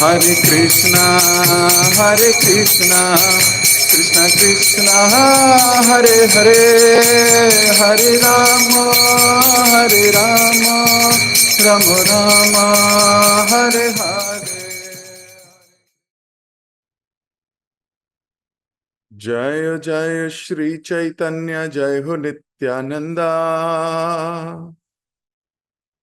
Hare Krishna, Hare Krishna, Krishna Krishna, Hare Hare, Hare Rama, Hare Rama, Rama Rama, Hare Hare. जय जय श्री चैतन्य, जय हो नित्यानंदा,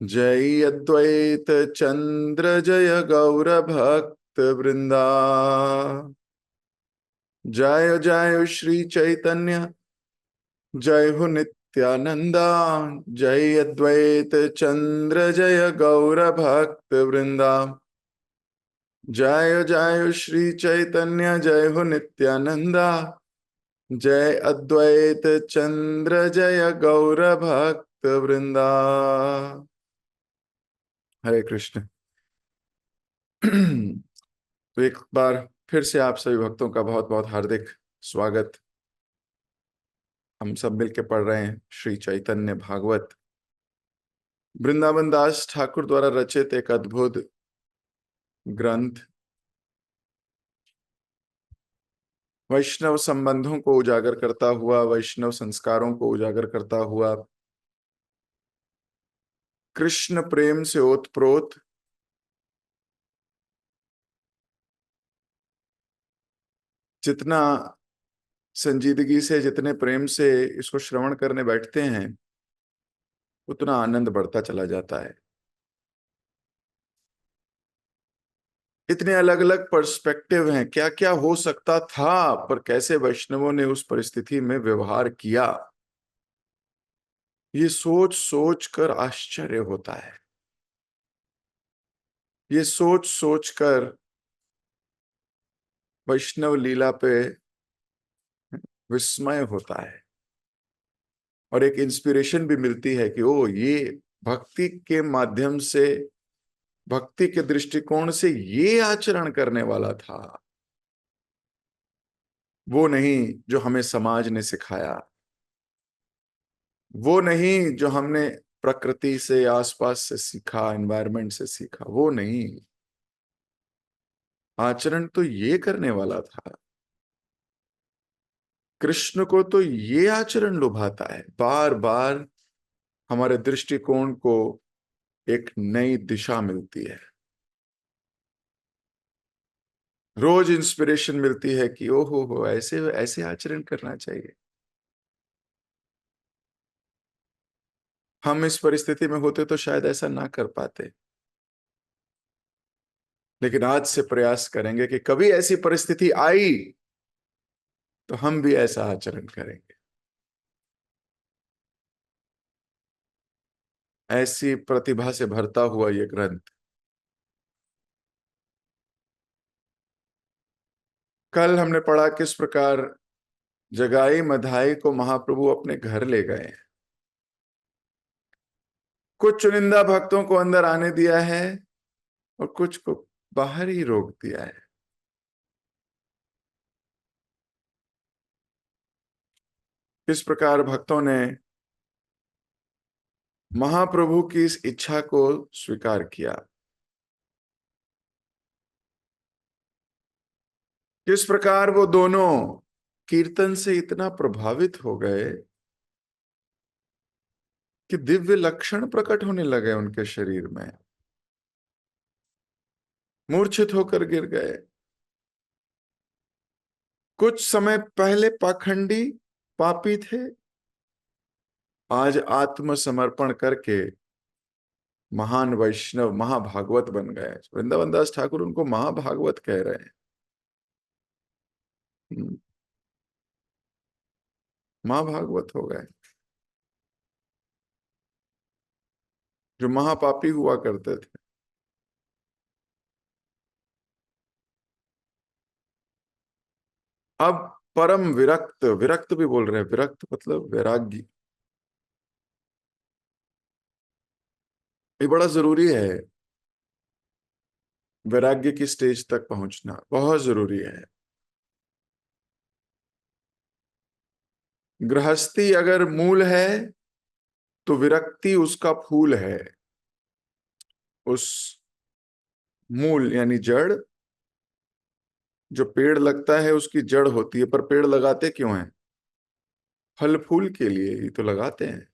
जय अद्वैत चंद्र, जय गौर भक्त वृंदा। जय जय श्री चैतन्य, जय हो नित्यानंदा, जय अद्वैत चंद्र, जय गौर भक्त वृंदा। जय जय श्री चैतन्य, जय हो नित्यानंदा, जय अद्वैत चंद्र, जय गौर भक्त वृंदा। हरे कृष्ण। तो एक बार फिर से आप सभी भक्तों का बहुत बहुत हार्दिक स्वागत। हम सब मिलकर पढ़ रहे हैं श्री चैतन्य भागवत, वृंदावन दास ठाकुर द्वारा रचित एक अद्भुत ग्रंथ। वैष्णव संबंधों को उजागर करता हुआ, वैष्णव संस्कारों को उजागर करता हुआ, कृष्ण प्रेम से ओतप्रोत जितना संजीदगी से, जितने प्रेम से इसको श्रवण करने बैठते हैं, उतना आनंद बढ़ता चला जाता है। इतने अलग अलग पर्सपेक्टिव हैं, क्या क्या हो सकता था, पर कैसे वैष्णवों ने उस परिस्थिति में व्यवहार किया, ये सोच सोच कर आश्चर्य होता है। ये सोच सोच कर वैष्णव लीला पे विस्मय होता है और एक इंस्पिरेशन भी मिलती है कि ओ, ये भक्ति के माध्यम से, भक्ति के दृष्टिकोण से ये आचरण करने वाला था, वो नहीं जो हमें समाज ने सिखाया, वो नहीं जो हमने प्रकृति से, आसपास से सीखा, एनवायरनमेंट से सीखा, वो नहीं। आचरण तो ये करने वाला था। कृष्ण को तो ये आचरण लुभाता है। बार बार हमारे दृष्टिकोण को एक नई दिशा मिलती है, रोज इंस्पिरेशन मिलती है कि ओहो हो, ऐसे ऐसे आचरण करना चाहिए। हम इस परिस्थिति में होते तो शायद ऐसा ना कर पाते, लेकिन आज से प्रयास करेंगे कि कभी ऐसी परिस्थिति आई तो हम भी ऐसा आचरण करेंगे। ऐसी प्रतिभा से भरता हुआ यह ग्रंथ। कल हमने पढ़ा किस प्रकार जगाई मधाई को महाप्रभु अपने घर ले गए। कुछ चुनिंदा भक्तों को अंदर आने दिया है और कुछ को बाहर ही रोक दिया है। किस प्रकार भक्तों ने महाप्रभु की इस इच्छा को स्वीकार किया, किस प्रकार वो दोनों कीर्तन से इतना प्रभावित हो गए कि दिव्य लक्षण प्रकट होने लगे उनके शरीर में, मूर्छित होकर गिर गए। कुछ समय पहले पाखंडी पापी थे, आज आत्मसमर्पण करके महान वैष्णव, महाभागवत बन गए। वृंदावन दास ठाकुर उनको महाभागवत कह रहे हैं। महाभागवत हो गए, जो महापापी हुआ करते थे। अब परम विरक्त, विरक्त भी बोल रहे हैं, विरक्त मतलब वैराग्य। ये बड़ा जरूरी है, वैराग्य की स्टेज तक पहुंचना बहुत जरूरी है। गृहस्थी अगर मूल है तो विरक्ति उसका फूल है। उस मूल यानी जड़ जो पेड़ लगता है उसकी जड़ होती है, पर पेड़ लगाते क्यों हैं? फल फूल के लिए ही तो लगाते हैं।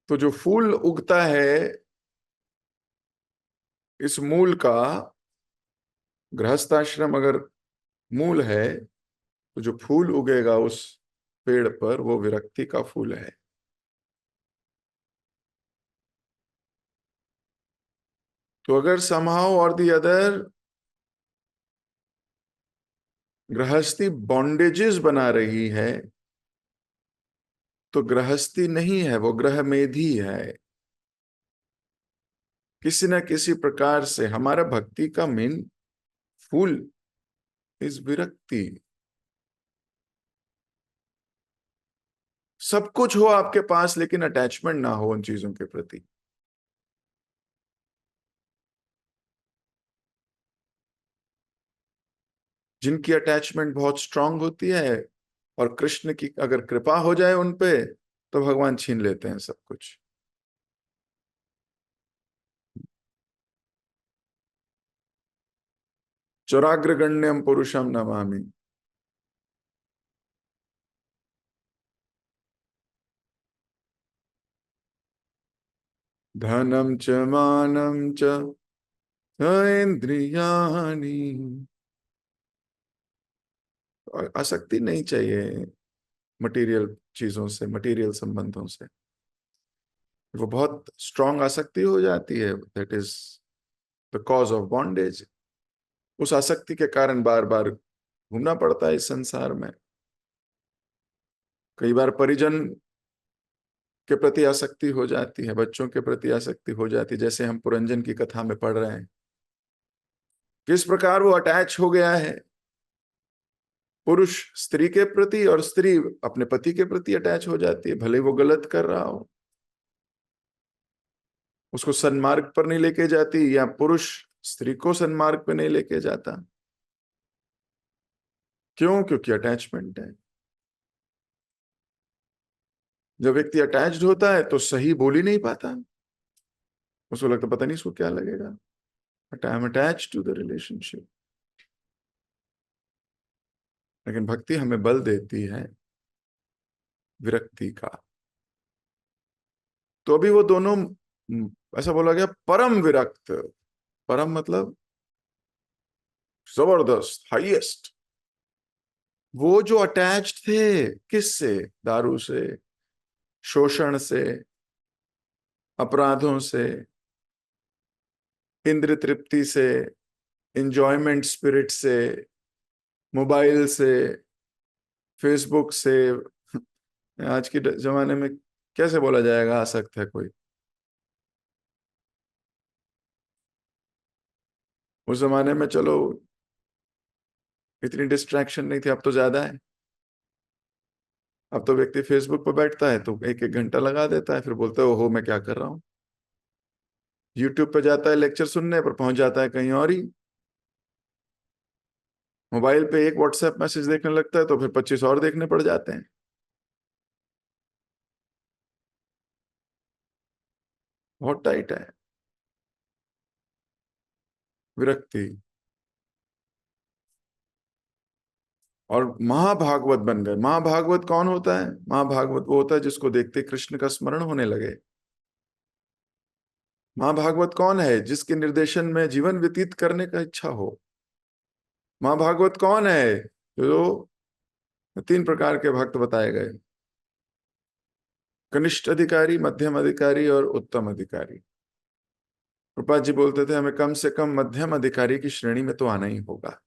तो जो फूल उगता है इस मूल का, गृहस्थाश्रम अगर मूल है, तो जो फूल उगेगा उस पेड़ पर वो विरक्ति का फूल है। तो अगर समहाउ और दी अदर गृहस्थी बॉन्डेजेस बना रही है, तो गृहस्थी नहीं है, वो ग्रह मेधी है। किसी न किसी प्रकार से हमारा भक्ति का मेन फूल इस विरक्ति। सब कुछ हो आपके पास लेकिन अटैचमेंट ना हो उन चीजों के प्रति। जिनकी अटैचमेंट बहुत स्ट्रांग होती है और कृष्ण की अगर कृपा हो जाए उन पे, तो भगवान छीन लेते हैं सब कुछ। चौराग्रगण्यम पुरुषम नमामि। धनम च मानम च इंद्रियाणि। आसक्ति नहीं चाहिए मटेरियल चीजों से, मटेरियल संबंधों से। वो बहुत स्ट्रांग आसक्ति हो जाती है, that is the cause of bondage. उस आसक्ति के कारण बार बार घूमना पड़ता है इस संसार में। कई बार परिजन के प्रति आसक्ति हो जाती है, बच्चों के प्रति आसक्ति हो जाती है, जैसे हम पुरंजन की कथा में पढ़ रहे हैं किस प्रकार वो अटैच हो गया है। पुरुष स्त्री के प्रति और स्त्री अपने पति के प्रति अटैच हो जाती है, भले वो गलत कर रहा हो, उसको सन्मार्ग पर नहीं लेके जाती, या पुरुष स्त्री को सन्मार्ग पर नहीं लेके जाता। क्यों? क्योंकि अटैचमेंट है। जब व्यक्ति अटैच्ड होता है तो सही बोल ही नहीं पाता, उसको लगता पता नहीं इसको क्या लगेगा, but I am attached to the relationship. लेकिन भक्ति हमें बल देती है विरक्ति का। तो अभी वो दोनों, ऐसा बोला गया परम विरक्त। परम मतलब जबरदस्त, हाईएस्ट। वो जो अटैच्ड थे किससे? दारू से, शोषण से, अपराधों से, इंद्र तृप्ति से, इंजॉयमेंट स्पिरिट से, मोबाइल से, फेसबुक से। आज के जमाने में कैसे बोला जाएगा आसक्त है कोई? उस जमाने में चलो इतनी डिस्ट्रैक्शन नहीं थी, अब तो ज्यादा है। अब तो व्यक्ति फेसबुक पर बैठता है तो एक एक घंटा लगा देता है, फिर बोलता है ओहो मैं क्या कर रहा हूँ। यूट्यूब पे जाता है लेक्चर सुनने, पर पहुंच जाता है कहीं और ही। मोबाइल पे एक व्हाट्सएप मैसेज देखने लगता है तो फिर 25 और देखने पड़ जाते हैं। बहुत टाइट है विरक्ति। और महाभागवत बन गए। महाभागवत कौन होता है? महाभागवत वो होता है जिसको देखते कृष्ण का स्मरण होने लगे। महाभागवत कौन है? जिसके निर्देशन में जीवन व्यतीत करने का इच्छा हो। महाभागवत कौन है? जो 3 प्रकार के भक्त बताए गए, कनिष्ठ अधिकारी, मध्यम अधिकारी और उत्तम अधिकारी। प्रभुपाद जी बोलते थे हमें कम से कम मध्यम अधिकारी की श्रेणी में तो आना ही होगा।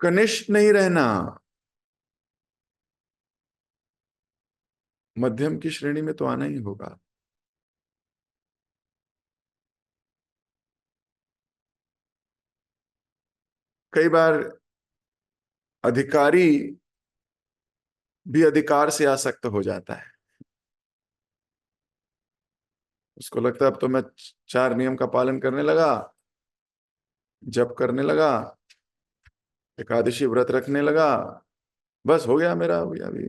कनिष्ठ नहीं रहना, मध्यम की श्रेणी में तो आना ही होगा। कई बार अधिकारी भी अधिकार से आसक्त हो जाता है। उसको लगता है अब तो मैं 4 नियम का पालन करने लगा, जप करने लगा, एकादशी व्रत रखने लगा, बस हो गया मेरा अभी।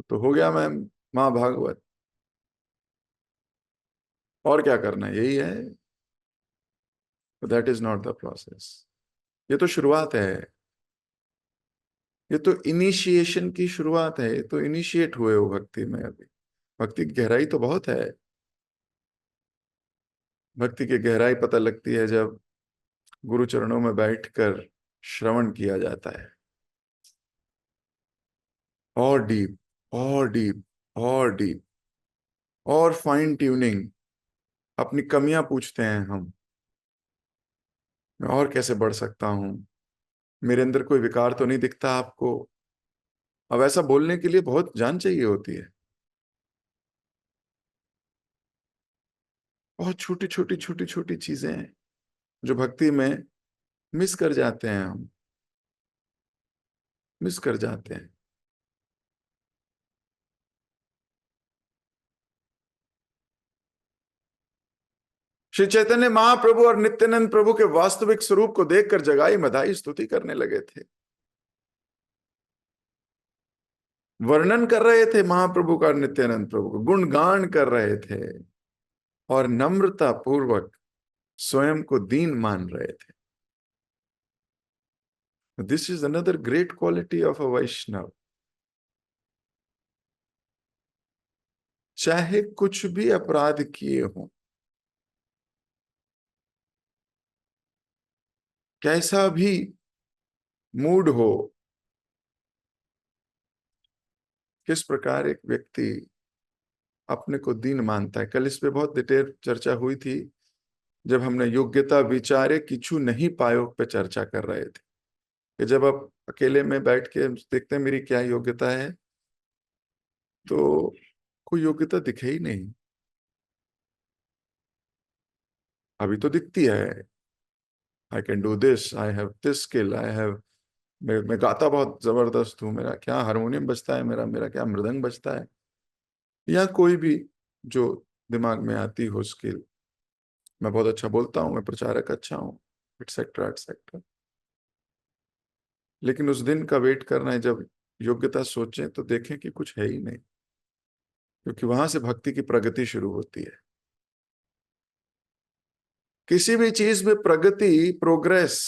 तो हो गया, मैं महाभागवत। और क्या करना है, यही है। That is not the process. ये तो शुरुआत है, ये तो इनिशिएशन की शुरुआत है, ये तो इनिशिएट हुए हो भक्ति में अभी। भक्ति की गहराई तो बहुत है। भक्ति की गहराई पता लगती है जब गुरु चरणों में बैठकर श्रवण किया जाता है। और डीप, और डीप, और डीप, और फाइन ट्यूनिंग। अपनी कमियां पूछते हैं हम, मैं और कैसे बढ़ सकता हूं, मेरे अंदर कोई विकार तो नहीं दिखता आपको। अब ऐसा बोलने के लिए बहुत जान चाहिए होती है। बहुत छोटी छोटी छोटी छोटी चीजें हैं जो भक्ति में मिस कर जाते हैं हम, मिस कर जाते हैं। श्री चैतन्य महाप्रभु और नित्यानंद प्रभु के वास्तविक स्वरूप को देखकर जगाई मधाई स्तुति करने लगे थे। वर्णन कर रहे थे महाप्रभु का, नित्यानंद प्रभु को गुणगान कर रहे थे और नम्रता पूर्वक स्वयं को दीन मान रहे थे। This is another great quality of a Vaishnav. चाहे कुछ भी अपराध किए हों, कैसा भी मूड हो, किस प्रकार एक व्यक्ति अपने को दीन मानता है। कल इस पे बहुत डिटेल चर्चा हुई थी जब हमने योग्यता विचारे किछु नहीं पायो पे चर्चा कर रहे थे कि जब आप अकेले में बैठ के देखते हैं मेरी क्या योग्यता है, तो कोई योग्यता दिखे ही नहीं। अभी तो दिखती है, I can do this, I have this skill, I have, मैं गाता बहुत जबरदस्त हूँ, मेरा क्या हारमोनियम बजता है, मेरा मेरा क्या मृदंग बजता है, या कोई भी जो दिमाग में आती हो स्किल। मैं बहुत अच्छा बोलता हूँ, मैं प्रचारक अच्छा हूँ, एटसेट्रा एटसेट्रा। लेकिन उस दिन का वेट करना है जब योग्यता सोचें तो देखें कि कुछ है ही नहीं, क्योंकि वहां से भक्ति की प्रगति शुरू होती है। किसी भी चीज में प्रगति, प्रोग्रेस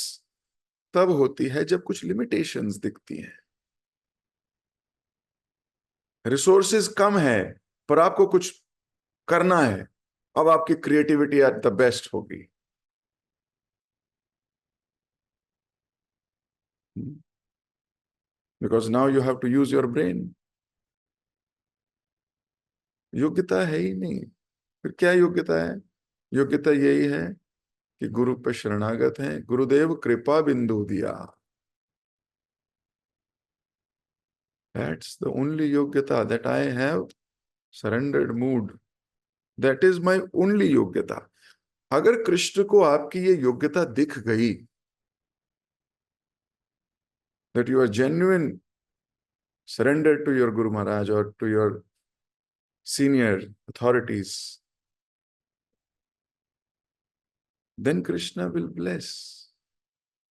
तब होती है जब कुछ लिमिटेशंस दिखती हैं। रिसोर्सेज कम है पर आपको कुछ करना है, अब आपकी क्रिएटिविटी एट द बेस्ट होगी। Because now you have to use your brain. योग्यता है ही नहीं, फिर क्या योग्यता है? योग्यता यही है कि गुरु पे शरणागत है, गुरुदेव कृपा बिंदु दिया। दैट्स द ओनली योग्यता that I have, surrendered mood. That is my only योग्यता। अगर कृष्ण को आपकी ये योग्यता दिख गई, that you are genuine surrender to your guru Maharaj और to your senior authorities, then Krishna will bless.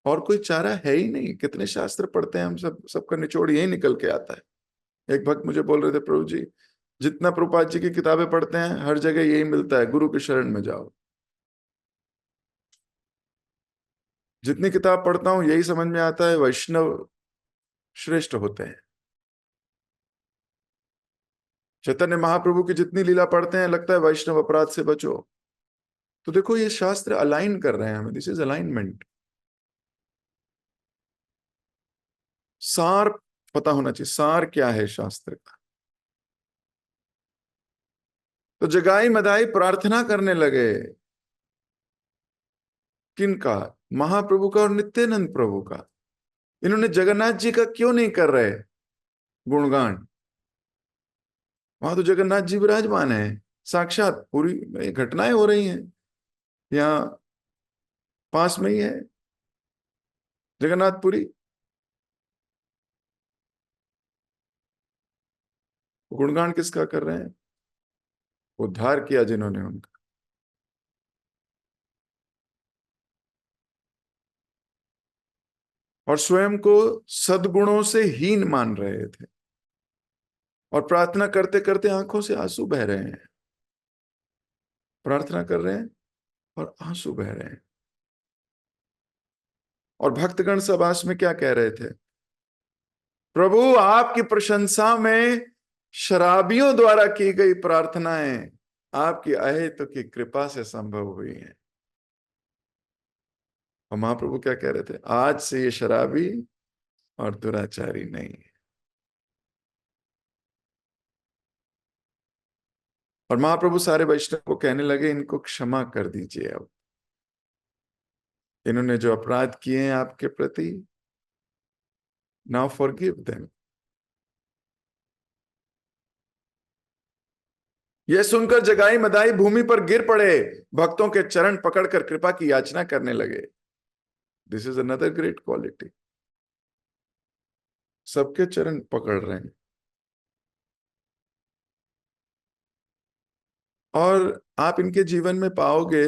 और कोई चारा है ही नहीं। कितने शास्त्र पढ़ते हैं हम, सब सबका निचोड़ यही निकल के आता है। एक भक्त मुझे बोल रहे थे, प्रभु जी जितना प्रभुपाद जी की किताबें पढ़ते हैं हर जगह यही मिलता है, गुरु के शरण में जाओ। जितनी किताब पढ़ता हूं यही समझ में आता है, वैष्णव श्रेष्ठ होते हैं। चैतन्य महाप्रभु की जितनी लीला पढ़ते हैं लगता है वैष्णव अपराध से बचो। तो देखो ये शास्त्र अलाइन कर रहे हैं हमें, दिस इज अलाइनमेंट। सार पता होना चाहिए, सार क्या है शास्त्र का। तो जगाई मदाई प्रार्थना करने लगे, किनका? महाप्रभु का और नित्यानंद प्रभु का। इन्होंने जगन्नाथ जी का क्यों नहीं कर रहे गुणगान? वहां तो जगन्नाथ जी विराजमान है, साक्षात पूरी घटनाएं हो रही हैं, यहाँ पास में ही है जगन्नाथपुरी। गुणगान किसका कर रहे हैं? उद्धार किया जिन्होंने उनका। और स्वयं को सद्गुणों से हीन मान रहे थे। और प्रार्थना करते करते आंखों से आंसू बह रहे हैं, प्रार्थना कर रहे हैं और आंसू बह रहे हैं। और भक्तगण सब आस में क्या कह रहे थे? प्रभु आपकी प्रशंसा में शराबियों द्वारा की गई प्रार्थनाएं आपकी अहेतु की कृपा से संभव हुई हैं। और महाप्रभु क्या कह रहे थे? आज से ये शराबी और दुराचारी नहीं है। और महाप्रभु सारे वैष्णव को कहने लगे, इनको क्षमा कर दीजिए। अब इन्होंने जो अपराध किए हैं आपके प्रति, नाउ फॉरगिव देम। यह सुनकर जगाई मदाई भूमि पर गिर पड़े, भक्तों के चरण पकड़कर कृपा की याचना करने लगे। This is another great quality. सबके चरण पकड़ रहे हैं। और आप इनके जीवन में पाओगे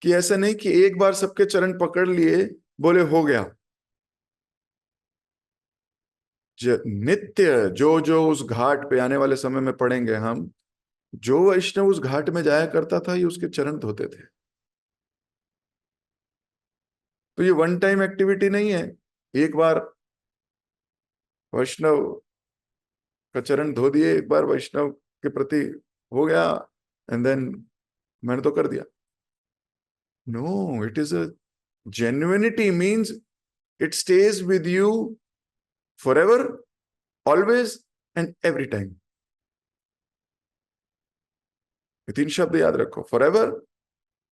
कि ऐसा नहीं कि एक बार सबके चरण पकड़ लिए, बोले हो गया। नित्य जो जो उस घाट पे आने वाले समय में पढ़ेंगे हम, जो वैष्णव उस घाट में जाया करता था, ये उसके चरण धोते थे। तो ये वन टाइम एक्टिविटी नहीं है। एक बार वैष्णव का चरण धो दिए, एक बार वैष्णव के प्रति हो गया, एंड देन मैंने तो कर दिया। No, it is a genuinity, means it stays with you forever, always and every time। ये तीन शब्द याद रखो, forever,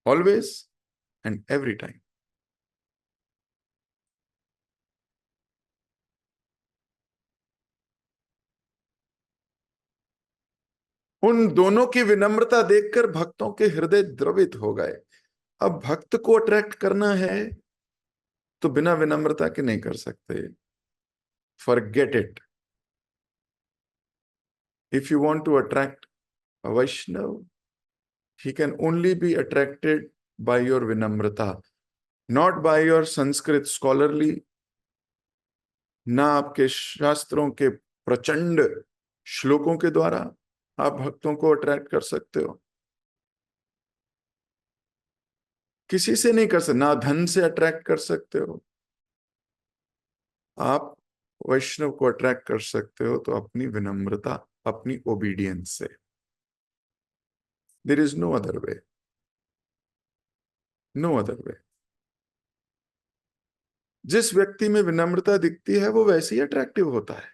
always and every time। उन दोनों की विनम्रता देखकर भक्तों के हृदय द्रवित हो गए। अब भक्त को अट्रैक्ट करना है तो बिना विनम्रता के नहीं कर सकते। Forget it. If you want to attract a Vaishnav, he can only be attracted by your vinamrata, not by your Sanskrit scholarly, ना आपके शास्त्रों के प्रचंड श्लोकों के द्वारा आप भक्तों को अट्रैक्ट कर सकते हो। किसी से नहीं कर सकते, ना धन से अट्रैक्ट कर सकते हो। आप वैष्णव को अट्रैक्ट कर सकते हो तो अपनी विनम्रता, अपनी ओबीडियंस से। There is no other way, no other way. जिस व्यक्ति में विनम्रता दिखती है वो वैसे ही अट्रैक्टिव होता है।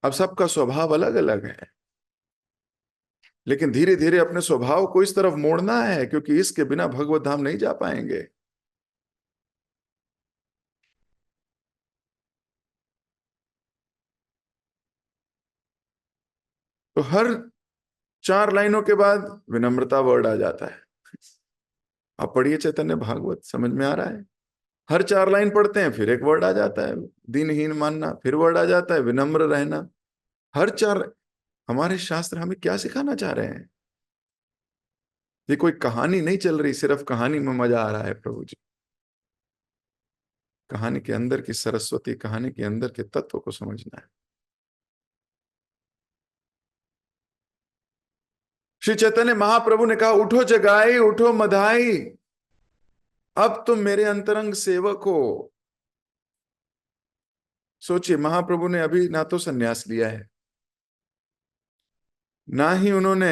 अब सबका स्वभाव अलग अलग है, लेकिन धीरे धीरे अपने स्वभाव को इस तरफ मोड़ना है, क्योंकि इसके बिना भगवत धाम नहीं जा पाएंगे। तो हर 4 लाइनों के बाद विनम्रता वर्ड आ जाता है। आप पढ़िए चैतन्य भागवत, समझ में आ रहा है? हर 4 लाइन पढ़ते हैं, फिर एक वर्ड आ जाता है दीनहीन मानना, फिर वर्ड आ जाता है विनम्र रहना। हर चार, हमारे शास्त्र हमें क्या सिखाना चाह रहे हैं? ये कोई कहानी नहीं चल रही, सिर्फ कहानी में मजा आ रहा है प्रभु जी। कहानी के अंदर की सरस्वती, कहानी के अंदर के तत्व को समझना है। श्री चैतन्य महाप्रभु ने कहा, उठो जगाई, उठो मधाई, अब तुम मेरे अंतरंग सेवक हो। सोचिए, महाप्रभु ने अभी ना तो संन्यास लिया है, ना ही उन्होंने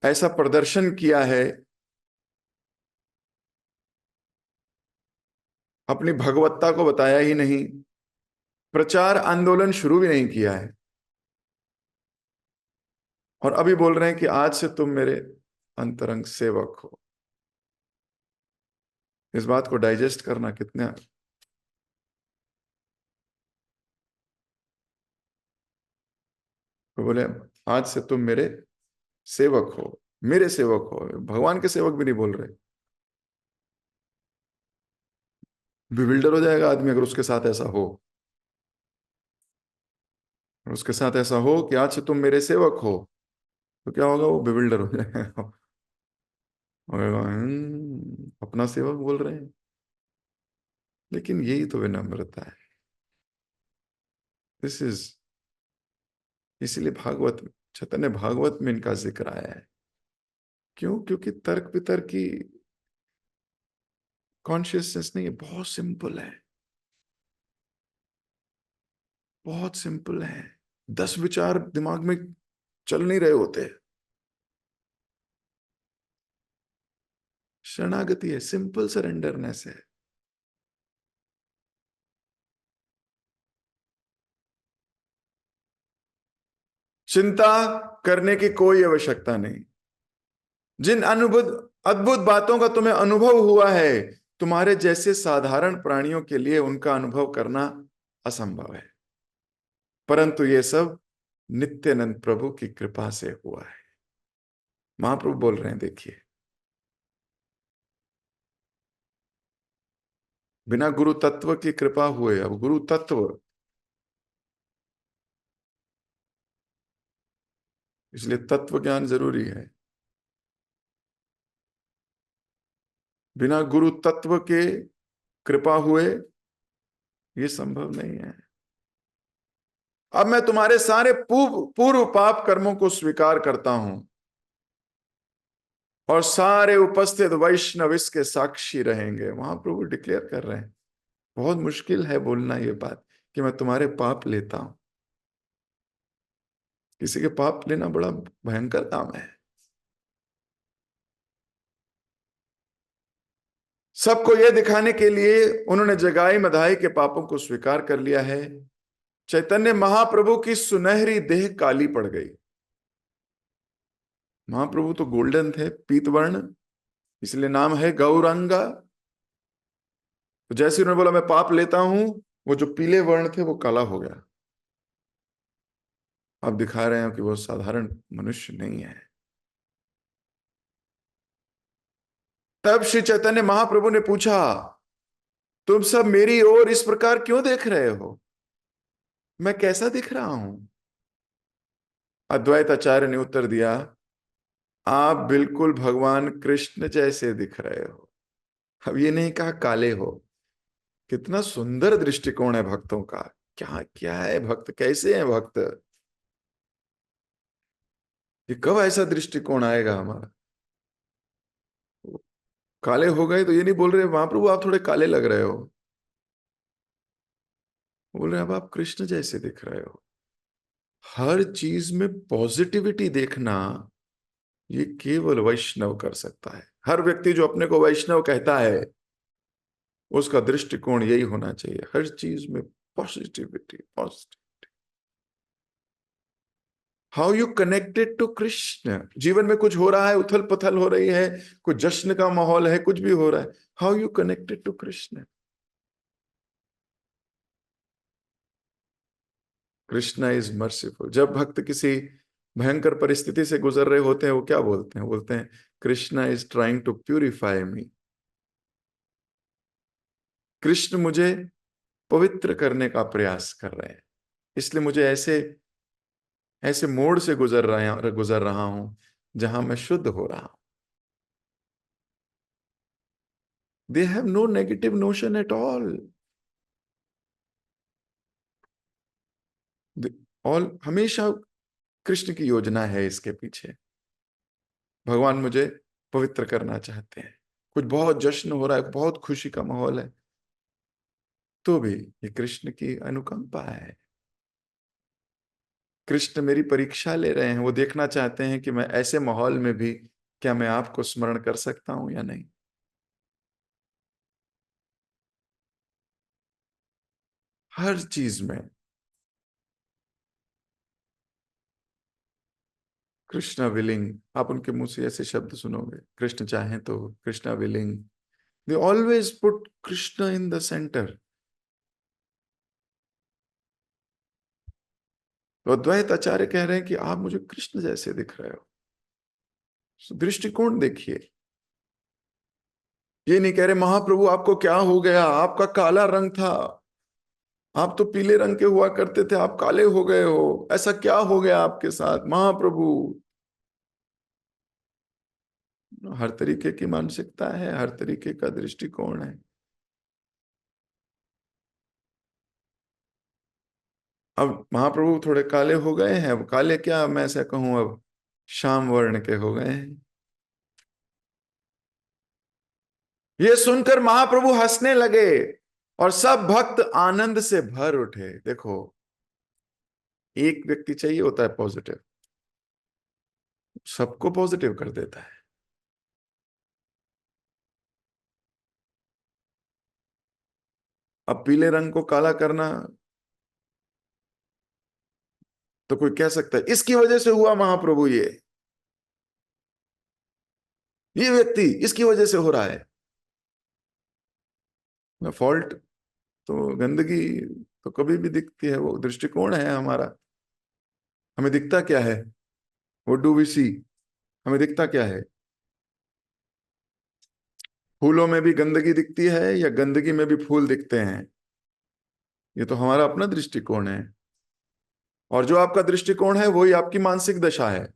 ऐसा प्रदर्शन किया है, अपनी भगवत्ता को बताया ही नहीं, प्रचार आंदोलन शुरू भी नहीं किया है, और अभी बोल रहे हैं कि आज से तुम मेरे अंतरंग सेवक हो। इस बात को डाइजेस्ट करना कितना। तो बोले, आज से तुम मेरे सेवक हो, मेरे सेवक हो। भगवान के सेवक भी नहीं बोल रहे। बिविल्डर हो जाएगा आदमी अगर उसके साथ ऐसा हो। उसके साथ ऐसा हो कि आज से तुम मेरे सेवक हो, तो क्या होगा? वो बिविल्डर हो जाएगा। अपना सेवक बोल रहे हैं। लेकिन यही तो विनम्रता है। दिस इज, इसीलिए भागवत, चैतन्य भागवत में इनका जिक्र आया है। क्यों? क्योंकि तर्क वितर्क की कॉन्शियसनेस नहीं है, बहुत सिंपल है, बहुत सिंपल है। 10 विचार दिमाग में चल नहीं रहे होते। शरणागति है, सिंपल सरेंडरनेस है। चिंता करने की कोई आवश्यकता नहीं। जिन अनुभूत अद्भुत बातों का तुम्हें अनुभव हुआ है, तुम्हारे जैसे साधारण प्राणियों के लिए उनका अनुभव करना असंभव है, परंतु ये सब नित्यानंद प्रभु की कृपा से हुआ है। महाप्रभु बोल रहे हैं, देखिए, बिना गुरु तत्व की कृपा हुए। अब गुरु तत्व, इसलिए तत्व ज्ञान जरूरी है। बिना गुरु तत्व के कृपा हुए ये संभव नहीं है। अब मैं तुम्हारे सारे पूर्व पाप कर्मों को स्वीकार करता हूं और सारे उपस्थित वैष्णव इसके साक्षी रहेंगे। महाप्रभु डिक्लेयर कर रहे हैं। बहुत मुश्किल है बोलना ये बात कि मैं तुम्हारे पाप लेता हूं। किसी के पाप लेना बड़ा भयंकर काम है। सबको यह दिखाने के लिए उन्होंने जगाई मधाई के पापों को स्वीकार कर लिया है। चैतन्य महाप्रभु की सुनहरी देह काली पड़ गई। महाप्रभु तो गोल्डन थे, पीतवर्ण, इसलिए नाम है गौरांगा। तो जैसे उन्होंने बोला मैं पाप लेता हूं, वो जो पीले वर्ण थे वो काला हो गया। अब दिखा रहे हैं कि वो साधारण मनुष्य नहीं है। तब श्री चैतन्य महाप्रभु ने पूछा, तुम सब मेरी ओर इस प्रकार क्यों देख रहे हो? मैं कैसा दिख रहा हूं? अद्वैत आचार्य ने उत्तर दिया, आप बिल्कुल भगवान कृष्ण जैसे दिख रहे हो। अब ये नहीं कहा काले हो। कितना सुंदर दृष्टिकोण है भक्तों का। क्या क्या है भक्त, कैसे हैं भक्त? ये कब ऐसा दृष्टिकोण आएगा हमारा? काले हो गए तो ये नहीं बोल रहे महाप्रभु आप थोड़े काले लग रहे हो, बोल रहे अब आप कृष्ण जैसे दिख रहे हो। हर चीज में पॉजिटिविटी देखना ये केवल वैष्णव कर सकता है। हर व्यक्ति जो अपने को वैष्णव कहता है उसका दृष्टिकोण यही होना चाहिए, हर चीज में positivity, positive. How you connected to Krishna. जीवन में कुछ हो रहा है, उथल पुथल हो रही है, कुछ जश्न का माहौल है, कुछ भी हो रहा है, how you connected to Krishna. Krishna is merciful. जब भक्त किसी भयंकर परिस्थिति से गुजर रहे होते हैं, वो क्या बोलते हैं? बोलते हैं Krishna is trying to purify me. Krishna मुझे पवित्र करने का प्रयास कर रहे हैं, इसलिए मुझे ऐसे ऐसे मोड़ से गुजर रहा हूं जहां मैं शुद्ध हो रहा हूं। They have no negative notion at all. All हमेशा कृष्ण की योजना है इसके पीछे। भगवान मुझे पवित्र करना चाहते हैं। कुछ बहुत जश्न हो रहा है, बहुत खुशी का माहौल है, तो भी ये कृष्ण की अनुकंपा है। कृष्ण मेरी परीक्षा ले रहे हैं। वो देखना चाहते हैं कि मैं ऐसे माहौल में भी क्या मैं आपको स्मरण कर सकता हूं या नहीं। हर चीज में कृष्णा विलिंग। आप उनके मुंह से ऐसे शब्द सुनोगे, कृष्ण चाहें तो, Krishna willing. They always put Krishna in the centre. तो अद्वैत आचार्य कह रहे हैं कि आप मुझे कृष्ण जैसे दिख रहे हो। दृष्टिकोण देखिए। ये नहीं कह रहे महाप्रभु आपको क्या हो गया, आपका काला रंग था, आप तो पीले रंग के हुआ करते थे, आप काले हो गए हो, ऐसा क्या हो गया आपके साथ महाप्रभु। हर तरीके की मानसिकता है, हर तरीके का दृष्टिकोण है। अब महाप्रभु थोड़े काले हो गए हैं, अब काले क्या मैं ऐसा कहूं, अब श्याम वर्ण के हो गए हैं। ये सुनकर महाप्रभु हंसने लगे और सब भक्त आनंद से भर उठे। देखो, एक व्यक्ति चाहिए होता है पॉजिटिव, सबको पॉजिटिव कर देता है। अब पीले रंग को काला करना, तो कोई कह सकता है इसकी वजह से हुआ महाप्रभु, ये व्यक्ति इसकी वजह से हो रहा है। फॉल्ट तो गंदगी तो कभी भी दिखती है, वो दृष्टिकोण है हमारा। हमें दिखता क्या है, वो डू वी सी, हमें दिखता क्या है? फूलों में भी गंदगी दिखती है या गंदगी में भी फूल दिखते हैं? ये तो हमारा अपना दृष्टिकोण है। और जो आपका दृष्टिकोण है वही आपकी मानसिक दशा है,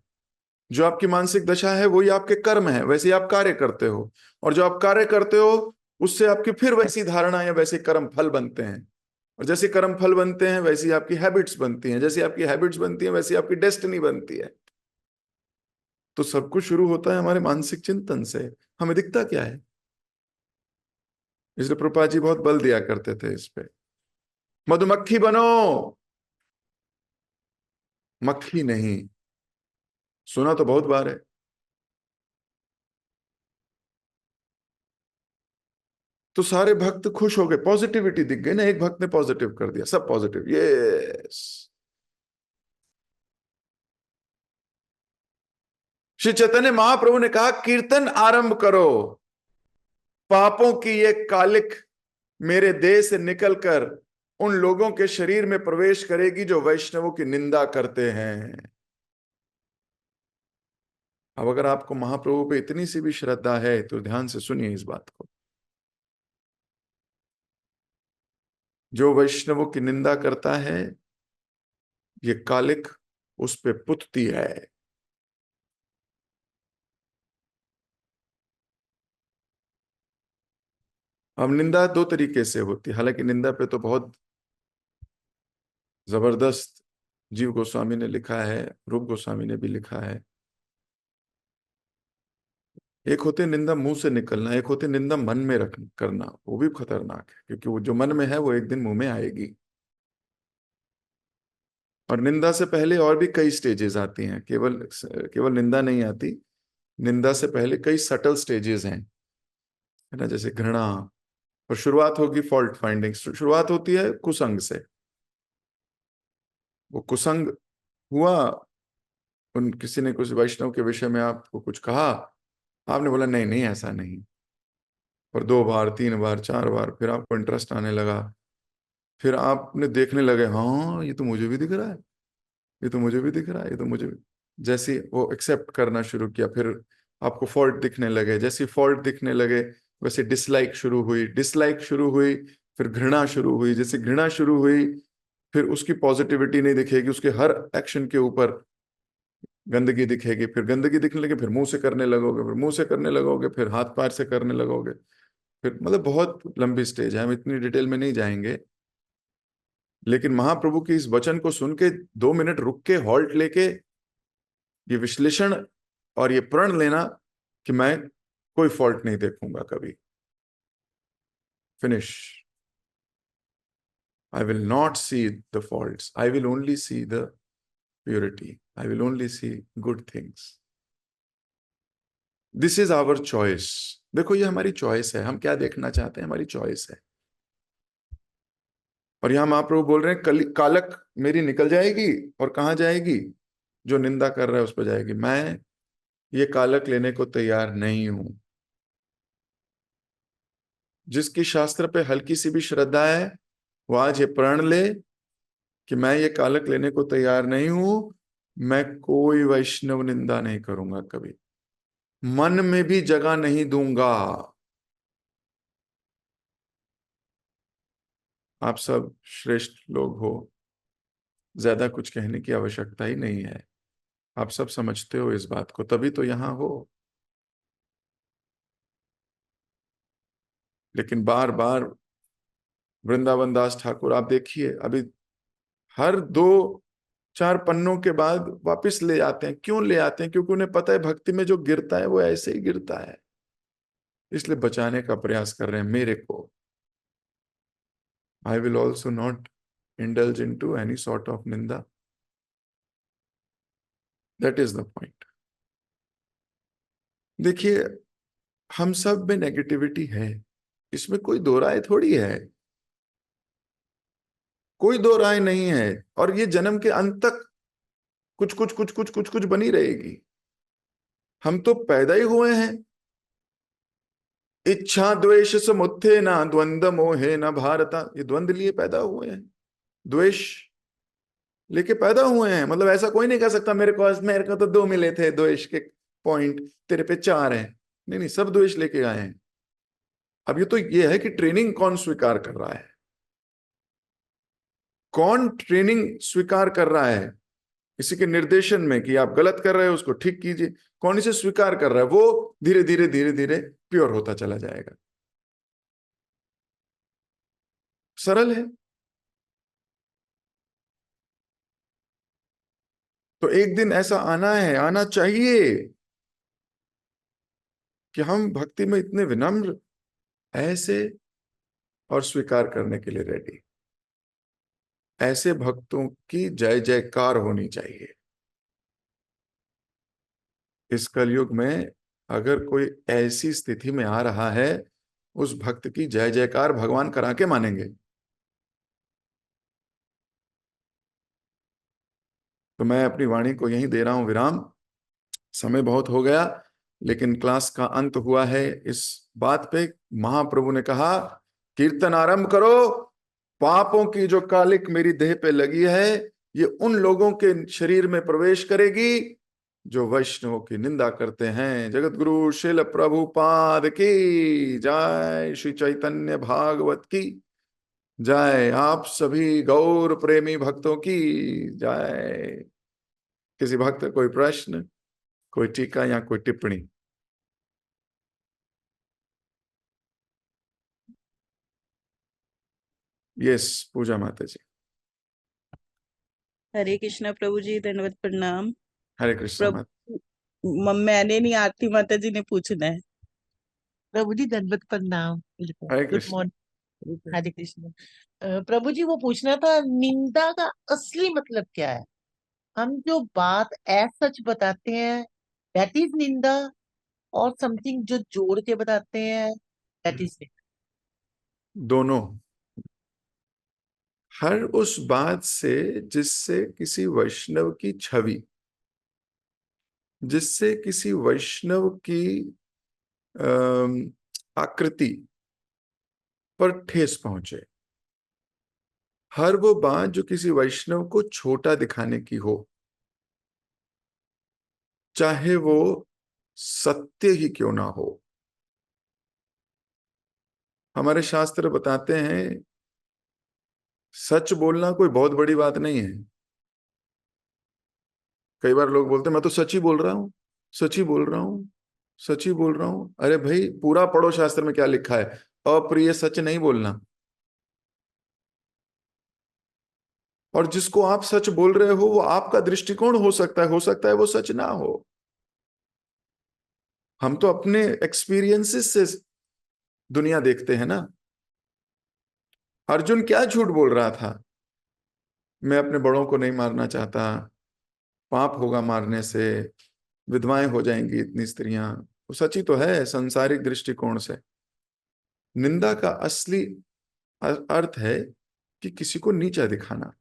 जो आपकी मानसिक दशा है वही आपके कर्म है, वैसे ही आप कार्य करते हो। और जो आप कार्य करते हो उससे आपकी फिर वैसी धारणा या वैसे कर्म फल बनते हैं। और जैसे कर्म फल बनते हैं वैसी आपकी हैबिट्स बनती हैं, जैसी आपकी हैबिट्स बनती हैं वैसी आपकी डेस्टिनी बनती है। तो सब कुछ शुरू होता है हमारे मानसिक चिंतन से। हमें दिखता क्या है? इसलिए प्रभुपाद जी बहुत बल दिया करते थे इस पे, मधुमक्खी बनो, मक्खी नहीं। सुना तो बहुत बार है। तो सारे भक्त खुश हो गए, पॉजिटिविटी दिख गई ना, एक भक्त ने पॉजिटिव कर दिया, सब पॉजिटिव, यस। श्री चैतन्य महाप्रभु ने कहा कीर्तन आरंभ करो, पापों की ये कालिक मेरे देह से निकलकर उन लोगों के शरीर में प्रवेश करेगी जो वैष्णवों की निंदा करते हैं। अब अगर आपको महाप्रभु पे इतनी सी भी श्रद्धा है तो ध्यान से सुनिए इस बात को। जो वैष्णवों की निंदा करता है, ये कालिक उस पे पुतती है। अब निंदा दो तरीके से होती है, हालांकि निंदा पे तो बहुत जबरदस्त जीव गोस्वामी ने लिखा है, रूप गोस्वामी ने भी लिखा है। एक होते निंदा मुंह से निकलना, एक होते निंदा मन में रख करना, वो भी खतरनाक है, क्योंकि वो जो मन में है वो एक दिन मुंह में आएगी। और निंदा से पहले और भी कई स्टेजेस आती हैं, केवल केवल निंदा नहीं आती। निंदा से पहले कई सटल स्टेजेस हैं, है ना, जैसे घृणा। और शुरुआत होगी फॉल्ट फाइंडिंग, शुरुआत होती है कुसंग से। वो कुसंग हुआ, उन किसी ने कुछ वैष्णव के विषय में आपको कुछ कहा, आपने बोला नहीं नहीं ऐसा नहीं। और दो बार, तीन बार, चार बार, फिर आपको इंटरेस्ट आने लगा। फिर आपने देखने लगे, हाँ ये तो मुझे भी दिख रहा है, ये तो मुझे भी दिख रहा है, ये तो मुझे भी। जैसे वो एक्सेप्ट करना शुरू किया, फिर आपको फॉल्ट दिखने लगे, जैसे फॉल्ट दिखने लगे वैसे डिसलाइक शुरू हुई, डिसलाइक शुरू हुई, फिर घृणा शुरू हुई, जैसे घृणा शुरू हुई फिर उसकी पॉजिटिविटी नहीं दिखेगी, उसके हर एक्शन के ऊपर गंदगी दिखेगी, फिर गंदगी दिखने लगे, फिर मुंह से करने लगोगे, फिर मुंह से करने लगोगे, फिर हाथ पैर से करने लगोगे, फिर मतलब बहुत लंबी स्टेज है, हम इतनी डिटेल में नहीं जाएंगे। लेकिन महाप्रभु की इस वचन को सुन के 2 मिनट रुक के हॉल्ट लेके ये विश्लेषण और ये प्रण लेना कि मैं कोई फॉल्ट नहीं देखूंगा कभी, finish. I will not see the faults, I will only see the purity, I will only see good things. This is our choice. देखो ये हमारी चॉइस है, हम क्या देखना चाहते हैं, हमारी चॉइस है। और यहां महाप्रभु बोल रहे हैं कालक मेरी निकल जाएगी, और कहां जाएगी? जो निंदा कर रहा है उस पर जाएगी। मैं ये कालक लेने को तैयार नहीं हूं। जिसकी शास्त्र पे हल्की सी भी श्रद्धा है वो आज ये प्रण ले कि मैं ये कालक लेने को तैयार नहीं हूं, मैं कोई वैष्णव निंदा नहीं करूंगा कभी, मन में भी जगह नहीं दूंगा। आप सब श्रेष्ठ लोग हो, ज्यादा कुछ कहने की आवश्यकता ही नहीं है, आप सब समझते हो इस बात को, तभी तो यहां हो। लेकिन बार बार वृंदावन दास ठाकुर, आप देखिए अभी हर 2-4 पन्नों के बाद वापस ले आते हैं। क्यों ले आते हैं? क्योंकि उन्हें पता है भक्ति में जो गिरता है वो ऐसे ही गिरता है, इसलिए बचाने का प्रयास कर रहे हैं मेरे को। I will also not indulge in to any sort of निंदा। That is the point. देखिए, हम सब में नेगेटिविटी है, इसमें कोई दो राय थोड़ी है, कोई दो राय नहीं है। और ये जन्म के अंत तक कुछ कुछ कुछ कुछ कुछ कुछ बनी रहेगी। हम तो पैदा ही हुए हैं इच्छा द्वेष समुत्थे ना द्वंद्व मोहे न भारता, ये द्वंद्व लिए पैदा हुए हैं, द्वेष लेके पैदा हुए हैं। मतलब ऐसा कोई नहीं कह सकता मेरे को तो 2 मिले थे द्वेष के पॉइंट, तेरे पे 4 हैं। नहीं नहीं, सब द्वेष लेके आए हैं। अब ये तो ये है कि ट्रेनिंग कौन स्वीकार कर रहा है, कौन ट्रेनिंग स्वीकार कर रहा है। किसी के निर्देशन में कि आप गलत कर रहे हो उसको ठीक कीजिए, कौन इसे स्वीकार कर रहा है, वो धीरे धीरे धीरे धीरे प्योर होता चला जाएगा। सरल है। तो एक दिन ऐसा आना है, आना चाहिए कि हम भक्ति में इतने विनम्र ऐसे और स्वीकार करने के लिए रेडी। ऐसे भक्तों की जय जयकार होनी चाहिए। इस कलयुग में अगर कोई ऐसी स्थिति में आ रहा है, उस भक्त की जय जयकार भगवान करा के मानेंगे। तो मैं अपनी वाणी को यहीं दे रहा हूं विराम। समय बहुत हो गया, लेकिन क्लास का अंत हुआ है इस बात पे। महाप्रभु ने कहा, कीर्तन आरंभ करो, पापों की जो कालिक मेरी देह पे लगी है ये उन लोगों के शरीर में प्रवेश करेगी जो वैष्णवों की निंदा करते हैं। जगत गुरु शिल प्रभुपाद की जय, श्री चैतन्य भागवत की जय, आप सभी गौर प्रेमी भक्तों की जय। किसी भक्त कोई प्रश्न, कोई टीका या कोई टिप्पणी? यस, पूजा माता जी। हरे कृष्णा प्रभु जी, दंडवत प्रणाम। हरे कृष्ण प्रभु, माता। मैंने नहीं, आरती माता जी ने पूछना है। प्रभु जी दंडवत प्रणाम। बिल्कुल, हरे गुड कृष्ण। मॉर्निंग। हरे कृष्ण। प्रभु जी वो पूछना था, निंदा का असली मतलब क्या है? हम जो बात एज सच बताते हैं दैट इज निंदा, और समथिंग जो जोड़ के बताते हैं दैट इज। दोनों। हर उस बात से जिससे किसी वैष्णव की छवि, जिससे किसी वैष्णव की आकृति पर ठेस पहुंचे, हर वो बात जो किसी वैष्णव को छोटा दिखाने की हो, चाहे वो सत्य ही क्यों ना हो। हमारे शास्त्र बताते हैं सच बोलना कोई बहुत बड़ी बात नहीं है। कई बार लोग बोलते हैं मैं तो सच ही बोल रहा हूं, सच ही बोल रहा हूं, सच ही बोल रहा हूं। अरे भाई, पूरा पढ़ो शास्त्र में क्या लिखा है। अप्रिय सच नहीं बोलना। और जिसको आप सच बोल रहे हो वो आपका दृष्टिकोण हो सकता है वो सच ना हो। हम तो अपने एक्सपीरियंसेस से दुनिया देखते हैं ना। अर्जुन क्या झूठ बोल रहा था, मैं अपने बड़ों को नहीं मारना चाहता, पाप होगा मारने से, विधवाएं हो जाएंगी इतनी स्त्रियां। वो सच ही तो है संसारिक दृष्टिकोण से। निंदा का असली अर्थ है कि किसी को नीचा दिखाना।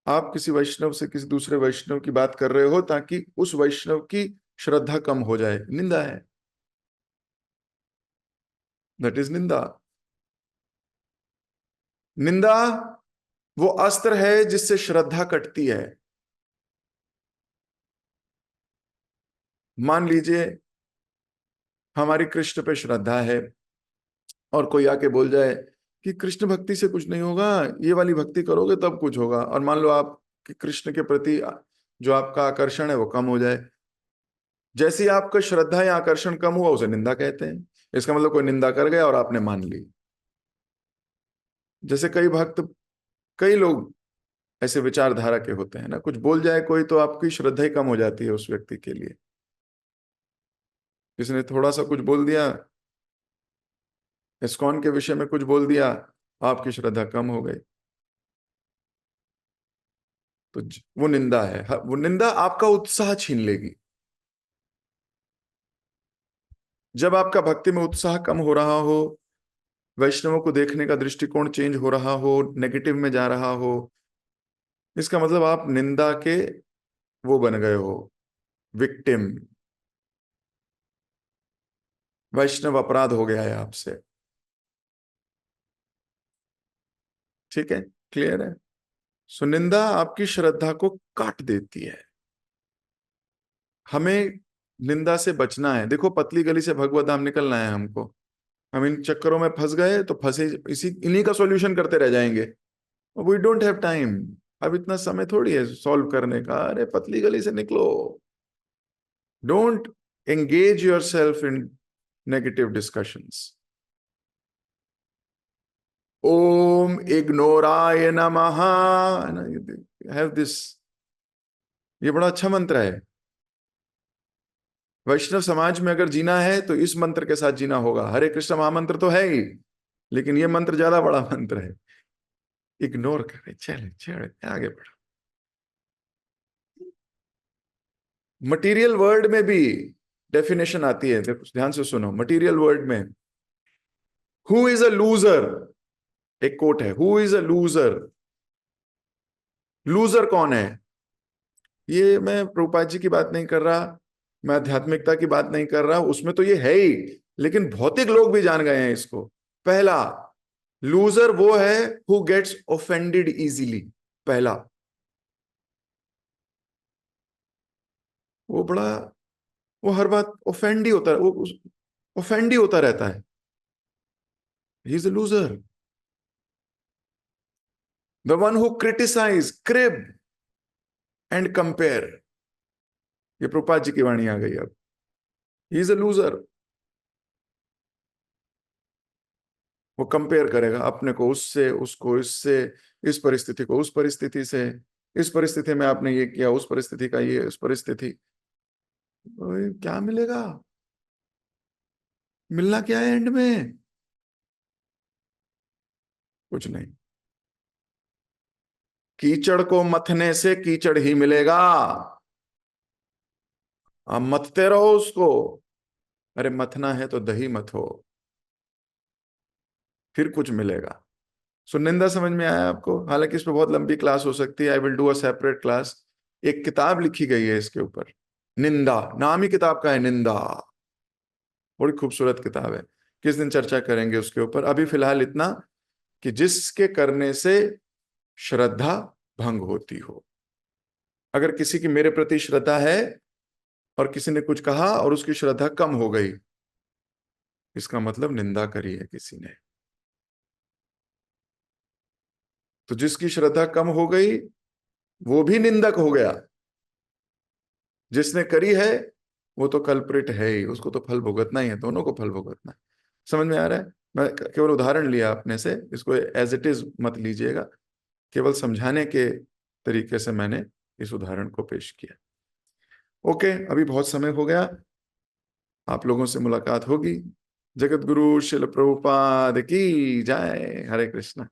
आप किसी वैष्णव से किसी दूसरे वैष्णव की बात कर रहे हो ताकि उस वैष्णव की श्रद्धा कम हो जाए, निंदा है। दैट इज निंदा। निंदा वो अस्त्र है जिससे श्रद्धा कटती है। मान लीजिए हमारी कृष्ण पे श्रद्धा है और कोई आके बोल जाए कि कृष्ण भक्ति से कुछ नहीं होगा, ये वाली भक्ति करोगे तब कुछ होगा, और मान लो आप कि कृष्ण के प्रति जो आपका आकर्षण है वो कम हो जाए। जैसे ही आपका श्रद्धा या आकर्षण कम हुआ उसे निंदा कहते हैं। इसका मतलब कोई निंदा कर गया और आपने मान ली। जैसे कई भक्त कई लोग ऐसे विचारधारा के होते हैं ना, कुछ बोल जाए कोई तो आपकी श्रद्धा ही कम हो जाती है उस व्यक्ति के लिए। किसी ने थोड़ा सा कुछ बोल दिया, इस्कॉन के विषय में कुछ बोल दिया, आपकी श्रद्धा कम हो गई। तो वो निंदा है, वो निंदा आपका उत्साह छीन लेगी। जब आपका भक्ति में उत्साह कम हो रहा हो, वैष्णवों को देखने का दृष्टिकोण चेंज हो रहा हो, नेगेटिव में जा रहा हो, इसका मतलब आप निंदा के वो बन गए हो, विक्टिम। वैष्णव अपराध हो गया है आपसे। ठीक है, क्लियर है? सो निंदा आपकी श्रद्धा को काट देती है। हमें निंदा से बचना है। देखो, पतली गली से भगवत धाम निकलना है हमको। हम इन चक्करों में फंस गए तो फंसे, इन्हीं का सॉल्यूशन करते रह जाएंगे। We don't have time. अब इतना समय थोड़ी है सॉल्व करने का। अरे पतली गली से निकलो। Don't engage yourself in negative discussions. Om इग्नोराय नमः, हैव दिस। ये बड़ा अच्छा मंत्र है। वैष्णव समाज में अगर जीना है तो इस मंत्र के साथ जीना होगा। हरे कृष्ण महामंत्र तो है ही, लेकिन ये मंत्र ज्यादा बड़ा मंत्र है। इग्नोर करे, चले चले आगे बढ़ो। मटीरियल वर्ल्ड में भी डेफिनेशन आती है, देखो ध्यान से सुनो। मटीरियल वर्ल्ड में हु इज अ लूजर, एक कोट है, who is a loser. Loser कौन है? ये मैं प्रभुपाद जी की बात नहीं कर रहा, मैं आध्यात्मिकता की बात नहीं कर रहा, उसमें तो ये है ही, लेकिन भौतिक लोग भी जान गए हैं इसको। पहला लूजर वो है हु गेट्स ऑफेंडेड इजीली। पहला, वो बड़ा, वो हर बात ऑफेंड ही होता है, वो ऑफेंड ही होता रहता है। He is a loser. The one who criticize, crib and compare. ये प्रभुपाद जी की वाणी आ गई अब। He is a loser. वो कंपेयर करेगा अपने को उससे, उसको इससे, इस परिस्थिति को उस परिस्थिति से, इस परिस्थिति में आपने ये किया, उस परिस्थिति का ये, उस परिस्थिति। क्या मिलेगा? मिलना क्या है एंड में? कुछ नहीं। कीचड़ को मथने से कीचड़ ही मिलेगा। आप मथते रहो उसको। अरे मथना है तो दही मथो, फिर कुछ मिलेगा। सो निंदा समझ में आया आपको? हालांकि इस पर बहुत लंबी क्लास हो सकती है। I will do a separate class. एक किताब लिखी गई है इसके ऊपर, निंदा, नाम ही किताब का है निंदा। बड़ी खूबसूरत किताब है। किस दिन चर्चा करेंगे उसके ऊपर। अभी फिलहाल इतना कि जिसके करने से श्रद्धा भंग होती हो। अगर किसी की मेरे प्रति श्रद्धा है और किसी ने कुछ कहा और उसकी श्रद्धा कम हो गई, इसका मतलब निंदा करी है किसी ने। तो जिसकी श्रद्धा कम हो गई वो भी निंदक हो गया। जिसने करी है वो तो कल्प्रिट है ही, उसको तो फल भुगतना ही है, दोनों को फल भुगतना है। समझ में आ रहा है? मैं केवल उदाहरण लिया अपने से, इसको एज इट इज मत लीजिएगा। केवल समझाने के तरीके से मैंने इस उदाहरण को पेश किया। ओके, अभी बहुत समय हो गया। आप लोगों से मुलाकात होगी। जगत गुरु शिल प्रभुपाद की जय। हरे कृष्णा।